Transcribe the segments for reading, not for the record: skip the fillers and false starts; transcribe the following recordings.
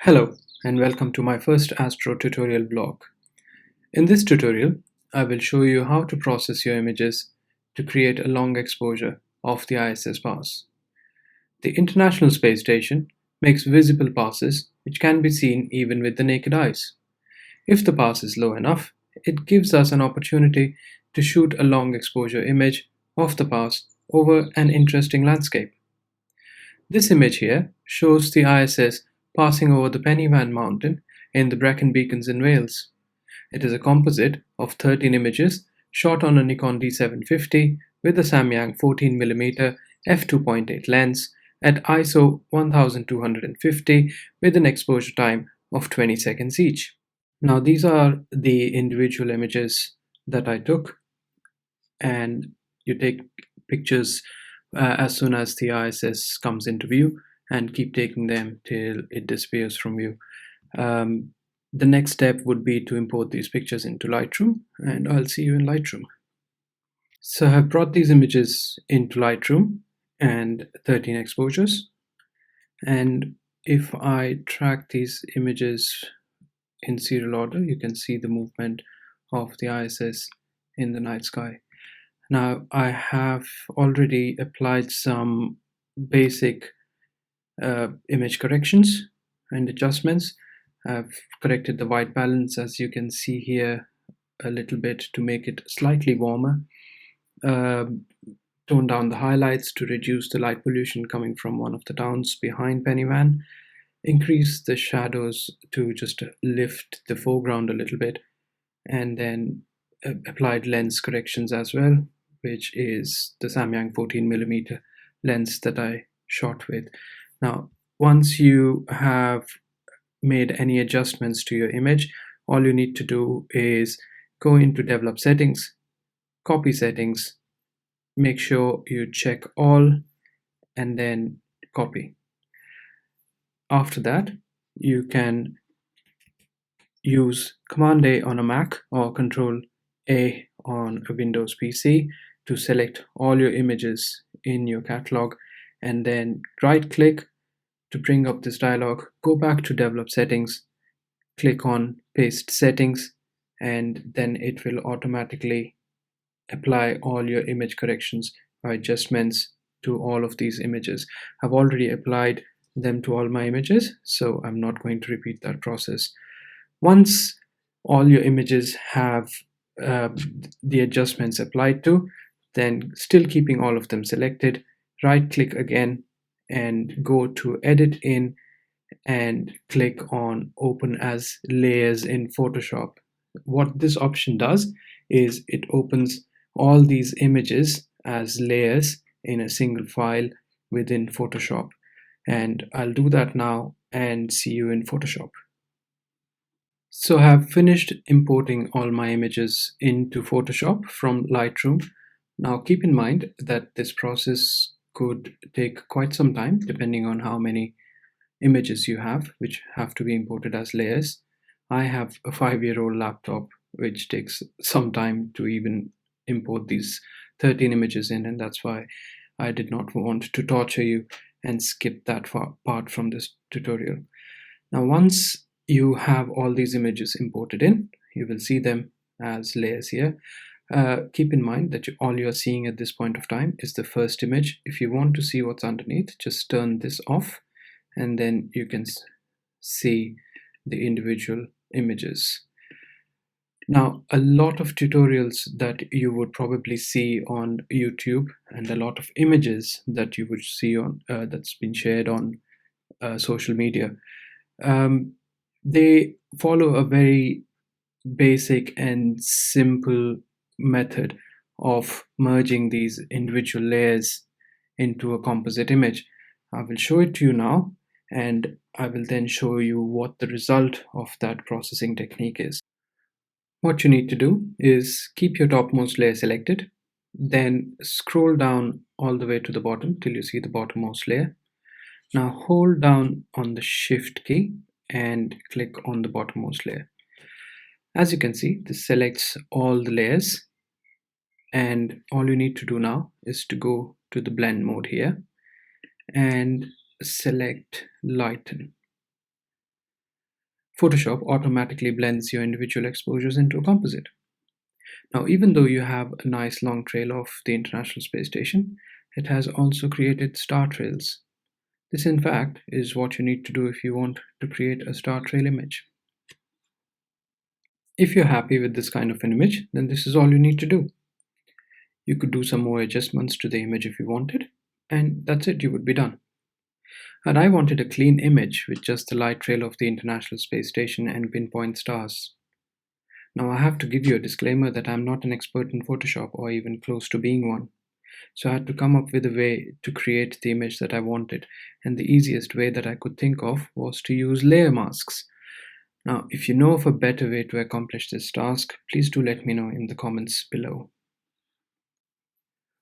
Hello and welcome to my first Astro tutorial vlog. In this tutorial, I will show you how to process your images to create a long exposure of the ISS pass. The International Space Station makes visible passes which can be seen even with the naked eyes. If the pass is low enough, it gives us an opportunity to shoot a long exposure image of the pass over an interesting landscape. This image here shows the ISS passing over the Pennine Mountain in the Brecon Beacons in Wales. It is a composite of 13 images shot on a Nikon D750 with a Samyang 14mm f2.8 lens at ISO 1250 with an exposure time of 20 seconds each. Now these are the individual images that I took, and you take pictures as soon as the ISS comes into view and keep taking them till it disappears from view. Um, the next step would be to import these pictures into Lightroom, and I'll see you in Lightroom. So I've brought these images into Lightroom and 13 exposures, and if I track these images in serial order, you can see the movement of the ISS in the night sky. Now I have already applied some basic image corrections and adjustments. I've corrected the white balance, as you can see here, a little bit to make it slightly warmer. Toned down the highlights to reduce the light pollution coming from one of the towns behind Pennine. Increase the shadows to just lift the foreground a little bit, and then applied lens corrections as well, which is the Samyang 14mm lens that I shot with. Now, once you have made any adjustments to your image, all you need to do is go into Develop Settings, Copy Settings, make sure you check all, and then copy. After that, you can use Command A on a Mac or Control A on a Windows PC to select all your images in your catalog, and then right click to bring up this dialog. Go back to Develop Settings, click on Paste Settings, and then it will automatically apply all your image corrections or adjustments to all of these images. I've already applied them to all my images, so I'm not going to repeat that process. Once all your images have the adjustments applied to, then still keeping all of them selected, right click again and go to Edit In and click on Open as Layers in Photoshop. What this option does is it opens all these images as layers in a single file within Photoshop. And I'll do that now and see you in Photoshop. So I have finished importing all my images into Photoshop from Lightroom. Now keep in mind that this process could take quite some time depending on how many images you have, which have to be imported as layers. I have a 5-year-old laptop which takes some time to even import these 13 images in, and that's why I did not want to torture you and skip that part from this tutorial. Now once you have all these images imported in, you will see them as layers here. Keep in mind that all you're seeing at this point of time is the first image. If you want to see what's underneath, just turn this off and then you can see the individual images. Now, a lot of tutorials that you would probably see on YouTube and a lot of images that you would see on that's been shared on social media, they follow a very basic and simple method of merging these individual layers into a composite image. I will show it to you now, and I will then show you what the result of that processing technique is. What you need to do is keep your topmost layer selected, then scroll down all the way to the bottom till you see the bottommost layer. Now hold down on the Shift key and click on the bottommost layer. As you can see, this selects all the layers, and all you need to do now is to go to the blend mode here and select lighten. Photoshop automatically blends your individual exposures into a composite. Now, even though you have a nice long trail of the International Space Station, it has also created star trails. This, in fact, is what you need to do if you want to create a star trail image. If you're happy with this kind of an image, then this is all you need to do. You could do some more adjustments to the image if you wanted, and that's it, you would be done. And I wanted a clean image with just the light trail of the International Space Station and pinpoint stars. Now I have to give you a disclaimer that I'm not an expert in Photoshop or even close to being one. So I had to come up with a way to create the image that I wanted, and the easiest way that I could think of was to use layer masks. Now, if you know of a better way to accomplish this task, please do let me know in the comments below.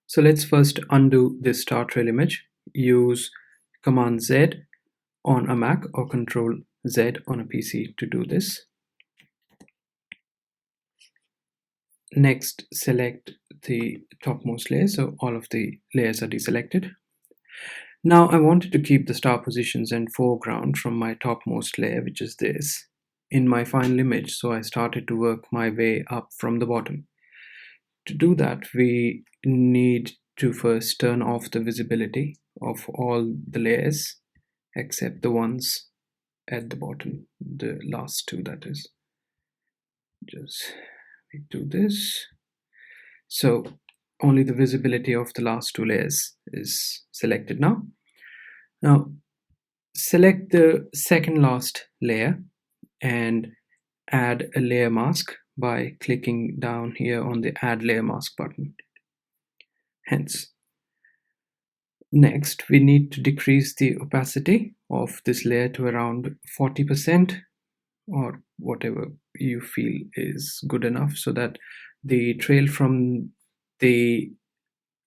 So let's first undo this star trail image. Use Command Z on a Mac or Control Z on a PC to do this. Next, select the topmost layer, so all of the layers are deselected. Now I wanted to keep the star positions and foreground from my topmost layer, which is this, in my final image, so I started to work my way up from the bottom. To do that, we need to first turn off the visibility of all the layers except the ones at the bottom, the last two, that is. Just we do this. So only the visibility of the last two layers is selected now. Now select the second last layer and add a layer mask by clicking down here on the Add Layer Mask button. Hence, next we need to decrease the opacity of this layer to around 40% or whatever you feel is good enough, so that the trail from the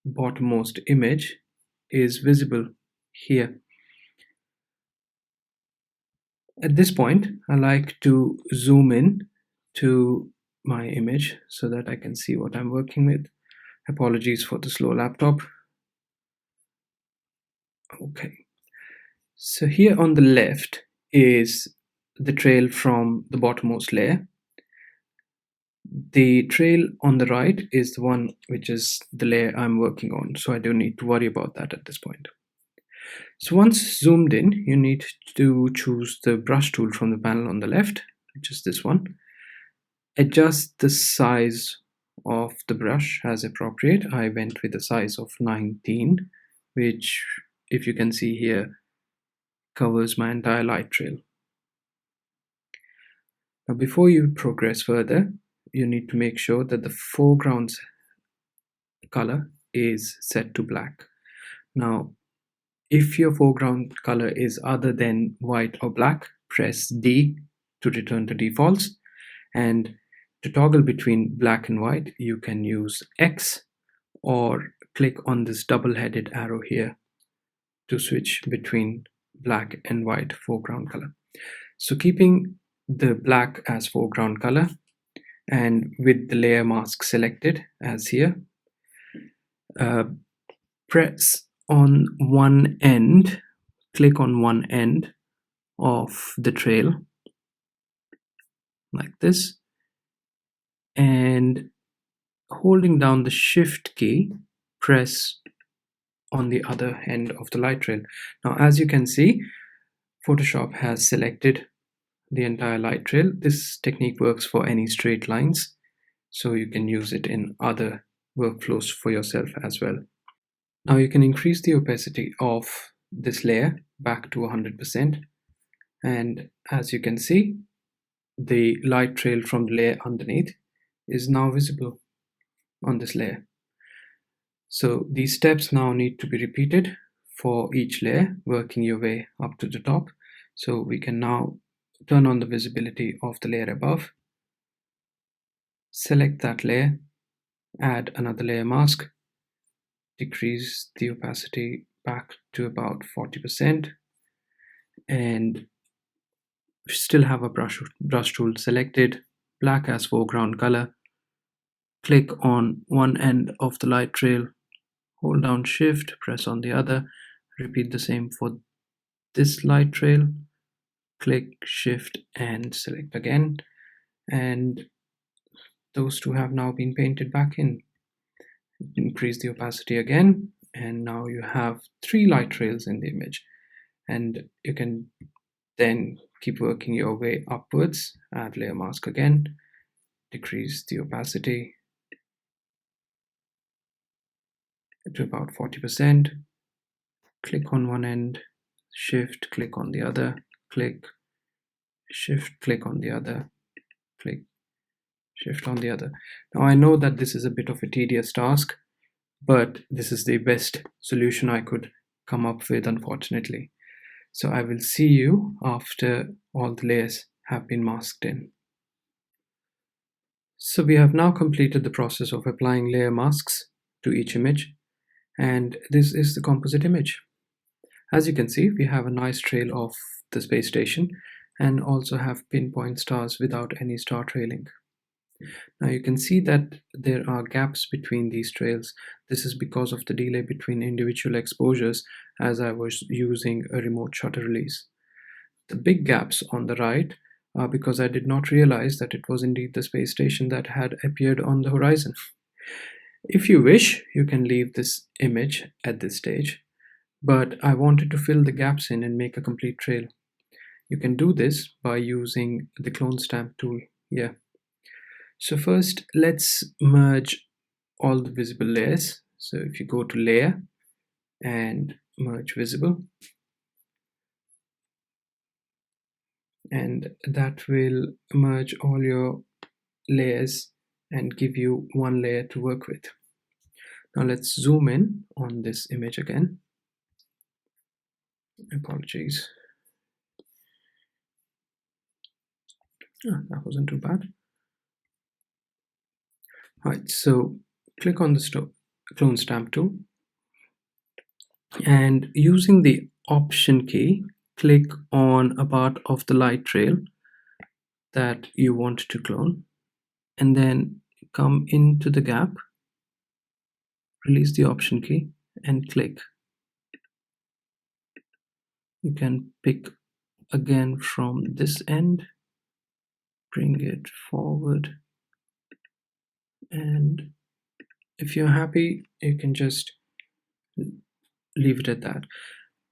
bottommost image is visible here. At this point, I like to zoom in to my image so that I can see what I'm working with. Apologies for the slow laptop. Okay, so here on the left is the trail from the bottommost layer. The trail on the right is the one which is the layer I'm working on, so I don't need to worry about that at this point. So once zoomed in, you need to choose the brush tool from the panel on the left, which is this one. Adjust the size of the brush as appropriate. I went with a size of 19, which, if you can see here, covers my entire light trail. Now before you progress further, you need to make sure that the foreground's color is set to black. Now, if your foreground color is other than white or black, press D to return to defaults, and to toggle between black and white, you can use X or click on this double-headed arrow here to switch between black and white foreground color. So keeping the black as foreground color and with the layer mask selected as here, press on one end, click on one end of the trail like this, and holding down the shift key, press on the other end of the light trail. Now as you can see, Photoshop has selected the entire light trail. This technique works for any straight lines, so you can use it in other workflows for yourself as well. Now you can increase the opacity of this layer back to 100%, and as you can see, the light trail from the layer underneath is now visible on this layer. So these steps now need to be repeated for each layer, working your way up to the top. So we can now turn on the visibility of the layer above, select that layer, add another layer mask, decrease the opacity back to about 40%, and still have a brush tool selected, black as foreground color. Click on one end of the light trail, hold down shift, press on the other, repeat the same for this light trail, click Shift and select again, and those two have now been painted back in. Increase the opacity again, and now you have 3 light trails in the image, and you can then keep working your way upwards. Add layer mask again, decrease the opacity to about 40%, click on one end, Shift, click on the other, click, Shift, click on the other, click, Shift on the other. Now I know that this is a bit of a tedious task, but this is the best solution I could come up with, unfortunately. So I will see you after all the layers have been masked in. So we have now completed the process of applying layer masks to each image, and this is the composite image. As you can see, we have a nice trail of the space station and also have pinpoint stars without any star trailing. Now you can see that there are gaps between these trails. This is because of the delay between individual exposures, as I was using a remote shutter release. The big gaps on the right are because I did not realize that it was indeed the space station that had appeared on the horizon. If you wish, you can leave this image at this stage, but I wanted to fill the gaps in and make a complete trail. You can do this by using the clone stamp tool here. So first, let's merge all the visible layers. So if you go to Layer and Merge Visible, and that will merge all your layers and give you one layer to work with. Now let's zoom in on this image again. Apologies. That wasn't too bad. Right, so click on the clone stamp tool, and using the Option key, click on a part of the light trail that you want to clone, and then come into the gap, release the Option key, and click. You can pick again from this end, bring it forward, and if you're happy, you can just leave it at that.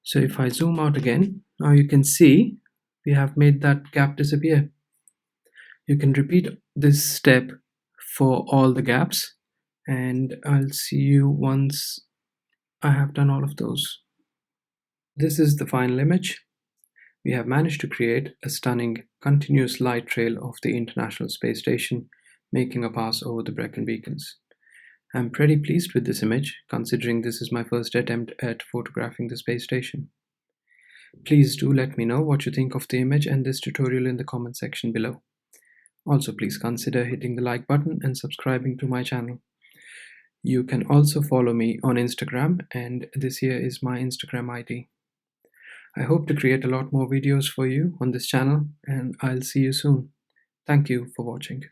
So if I zoom out again, now you can see we have made that gap disappear. You can repeat this step for all the gaps, and I'll see you once I have done all of those. This is the final image. We have managed to create a stunning continuous light trail of the International Space Station, making a pass over the Brecon Beacons. I'm pretty pleased with this image, considering this is my first attempt at photographing the space station. Please do let me know what you think of the image and this tutorial in the comment section below. Also, please consider hitting the like button and subscribing to my channel. You can also follow me on Instagram, and this here is my Instagram ID. I hope to create a lot more videos for you on this channel, and I'll see you soon. Thank you for watching.